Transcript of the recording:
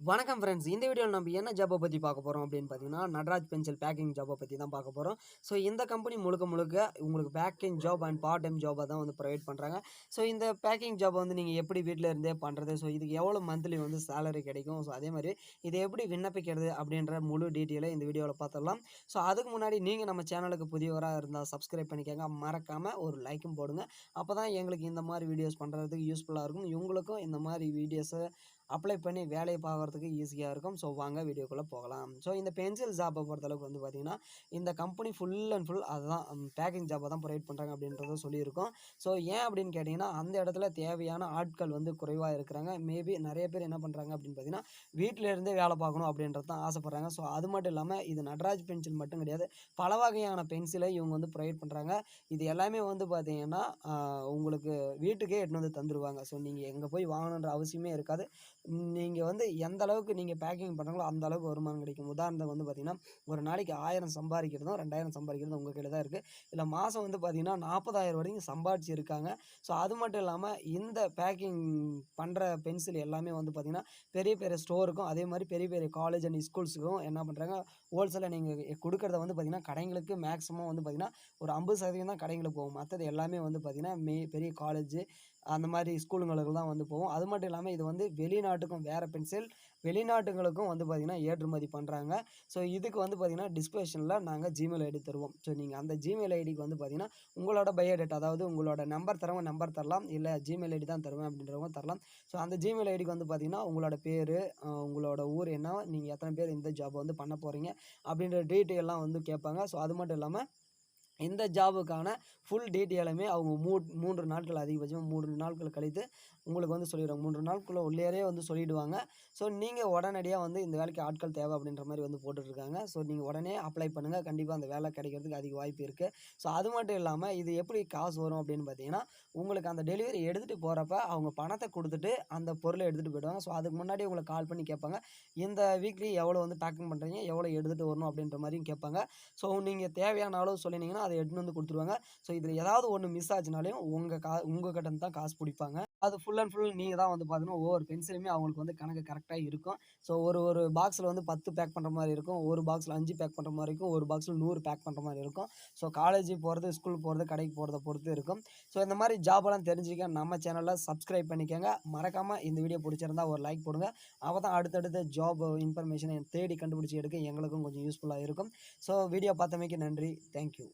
வணக்கம் ஃப்ரெண்ட்ஸ். இந்த வீடியோவில் நம்ம என்ன ஜாப்பை பற்றி பார்க்க போகிறோம் அப்படின்னு பார்த்தீங்கன்னா, நடராஜ் பென்சில் பேக்கிங் ஜாப்பை பற்றி தான் பார்க்க போகிறோம். ஸோ இந்த கம்பெனி முழுக்க முழுக்க உங்களுக்கு packing job and part time ஜாப்பை தான் வந்து ப்ரொவைட் பண்ணுறாங்க. ஸோ இந்த பேக்கிங் ஜாப்பை வந்து நீங்கள் எப்படி வீட்டில் இருந்தே பண்ணுறது, ஸோ இதுக்கு எவ்வளோ மந்த்லி வந்து சேலரி கிடைக்கும், ஸோ அதே மாதிரி இதை எப்படி விண்ணப்பிக்கிறது அப்படின்ற முழு டீட்டெயிலை இந்த வீடியோவில் பார்த்துடலாம். ஸோ அதுக்கு முன்னாடி நீங்கள் நம்ம சேனலுக்கு புதியவராக இருந்தால் சப்ஸ்கிரைப் பண்ணிக்கோங்க, மறக்காமல் ஒரு லைக்கும் போடுங்க. அப்போ தான் எங்களுக்கு இந்த மாதிரி வீடியோஸ் பண்ணுறதுக்கு யூஸ்ஃபுல்லாக இருக்கும். இவங்களுக்கும் இந்த மாதிரி வீடியோஸை அப்ளை பண்ணி வேலையை பார்க்குறதுக்கு ஈஸியாக இருக்கும். ஸோ வாங்க வீடியோக்குள்ளே போகலாம். ஸோ இந்த பென்சில் ஜாப்பை பொறுத்தளவுக்கு வந்து பார்த்திங்கன்னா, இந்த கம்பெனி ஃபுல் அண்ட் ஃபுல் அதுதான் பேக்கிங் ஜாப்பை தான் ப்ரொவைட் பண்ணுறாங்க அப்படின்றத சொல்லியிருக்கோம். ஸோ ஏன் அப்படின்னு கேட்டிங்கன்னா, அந்த இடத்துல தேவையான ஆட்கள் வந்து குறைவாக இருக்கிறாங்க. மேபி நிறைய பேர் என்ன பண்ணுறாங்க அப்படின்னு பார்த்தீங்கன்னா, வீட்டில் இருந்தே வேலை பார்க்கணும் அப்படின்றது தான் ஆசைப்பட்றாங்க. ஸோ அது மட்டும் இல்லாமல் இது நடராஜ் பென்சில் மட்டும் கிடையாது, பல வகையான பென்சிலை இவங்க வந்து ப்ரொவைட் பண்ணுறாங்க. இது எல்லாமே வந்து பார்த்திங்கன்னா உங்களுக்கு வீட்டுக்கே எடுத்துன்னு வந்து தந்துடுவாங்க. ஸோ நீங்கள் எங்கே போய் வாங்கணுன்ற அவசியமே இருக்காது. நீங்கள் வந்து எந்த அளவுக்கு நீங்கள் பேக்கிங் பண்ணுறாங்களோ அந்த அளவுக்கு வருமானம் கிடைக்கும். உதாரணத்துக்கு வந்து பார்த்திங்கன்னா, ஒரு நாளைக்கு 1000 சம்பாதிக்கிறதும் 2000 சம்பாதிக்கிறதும் உங்கள் கையில் தான் இருக்குது. இல்லை மாதம் வந்து பார்த்திங்கன்னா 40,000 வரைக்கும் சம்பாதிச்சு இருக்காங்க. ஸோ அது மட்டும் இல்லாமல் இந்த பேக்கிங் பண்ணுற பென்சில் எல்லாமே வந்து பார்த்திங்கன்னா பெரிய பெரிய ஸ்டோருக்கும் அதே மாதிரி பெரிய பெரிய காலேஜ் அண்ட் ஸ்கூல்ஸுக்கும் என்ன பண்ணுறாங்க, ஹோல்சேலாக நீங்கள் கொடுக்குறத வந்து பார்த்திங்கன்னா கடைங்களுக்கு மேக்ஸிமம் வந்து பார்த்திங்கன்னா ஒரு 50% தான் கடைங்களுக்கு போகும். மற்றது எல்லாமே வந்து பார்த்திங்கன்னா பெரிய காலேஜ் அந்த மாதிரி ஸ்கூலுங்களுக்கு தான் வந்து போகும். அது மட்டும் இல்லாமல் இது வந்து வெளிநாட்டுக்கும் வேறு பென்சில் வெளிநாட்டுகளுக்கும் வந்து பார்த்திங்கன்னா ஏற்றுமதி பண்ணுறாங்க. ஸோ இதுக்கு வந்து பார்த்திங்கன்னா டிஸ்கிரிப்ஷனில் நாங்கள் ஜிமெயில் ஐடி தருவோம். ஸோ நீங்கள் அந்த ஜிமெயில் ஐடிக்கு வந்து பார்த்திங்கன்னா உங்களோட பயோடேட்டா, அதாவது உங்களோட நம்பர் தரவங்க நம்பர் தரலாம், இல்லை ஜிமெயில் ஐடி தான் தருவேன் அப்படின்றவங்க தரலாம். ஸோ அந்த ஜிமெயில் ஐடிக்கு வந்து பார்த்திங்கன்னா உங்களோட பேர், உங்களோட ஊர் என்ன, நீங்கள் எத்தனை பேர் இந்த ஜாப் வந்து பண்ண போகிறீங்க அப்படின்ற டீட்டெயிலெலாம் வந்து கேட்பாங்க. ஸோ அது மட்டும் இல்லாமல் இந்த ஜாபுக்கான ஃபுல் டீட்டெயிலுமே அவங்க 3 நாட்கள், அதிகபட்சம் 3 நாட்கள் கழித்து உங்களுக்கு வந்து சொல்லிடுவாங்க. 3 நாளுக்குள்ளே உள்ளேயே வந்து சொல்லிவிடுவாங்க. ஸோ நீங்கள் உடனடியாக வந்து இந்த வேலைக்கு ஆட்கள் தேவை அப்படின்ற மாதிரி வந்து போட்டுட்ருக்காங்க. ஸோ நீங்கள் உடனே அப்ளை பண்ணுங்கள், கண்டிப்பாக அந்த வேலை கிடைக்கிறதுக்கு அதிக வாய்ப்பு இருக்குது. ஸோ அது மட்டும் இல்லாமல் இது எப்படி காசு வரும் அப்படின்னு பார்த்தீங்கன்னா, உங்களுக்கு அந்த டெலிவரி எடுத்துகிட்டு போகிறப்ப அவங்க பணத்தை கொடுத்துட்டு அந்த பொருளை எடுத்துகிட்டு போயிடுவாங்க. ஸோ அதுக்கு முன்னாடி உங்களை கால் பண்ணி கேட்பாங்க, இந்த வீக்லி எவ்வளோ வந்து பேக்கிங் பண்ணுறீங்க, எவ்வளோ எடுத்துகிட்டு வரணும் அப்படின்ற மாதிரியும் கேட்பாங்க. ஸோ நீங்கள் தேவையான அளவு சொன்னீங்கன்னா அதை எடுத்துன்னு வந்து கொடுத்துருவாங்க. ஸோ இதில் ஏதாவது ஒன்று மிஸ் ஆச்சுனாலையும் உங்கள் கிட்ட தான் காசு பிடிப்பாங்க. அது ஃபுல் அண்ட் ஃபுல் நீங்கள் தான் வந்து பார்த்தீங்கன்னா ஒவ்வொரு பென்சிலுமே அவங்களுக்கு வந்து கணக்கு கரெக்டாக இருக்கும். ஸோ ஒரு பாக்ஸில் வந்து 10 பேக் பண்ணுற மாதிரி இருக்கும், ஒரு பாக்ஸில் 5 பேக் பண்ணுற மாதிரி இருக்கும், ஒரு பாக்ஸில் 100 பேக் பண்ணுற மாதிரி இருக்கும். ஸோ காலேஜ் போகிறது, ஸ்கூல் போகிறது, கடைக்கு போகிறத பொறுத்து இருக்கும். ஸோ இந்த மாதிரி ஜாபெல்லாம் தெரிஞ்சுக்க நம்ம சேனலில் சப்ஸ்கிரைப் பண்ணிக்கோங்க. மறக்காமல் இந்த வீடியோ பிடிச்சிருந்தா ஒரு லைக் போடுங்க. அப்போ தான் அடுத்தடுத்த ஜாப் இன்ஃபர்மேஷனை தேடி கண்டுபிடிச்சி எடுக்க எங்களுக்கும் கொஞ்சம் யூஸ்ஃபுல்லாக இருக்கும். ஸோ வீடியோ பார்த்தமைக்கு நன்றி. தேங்க்யூ.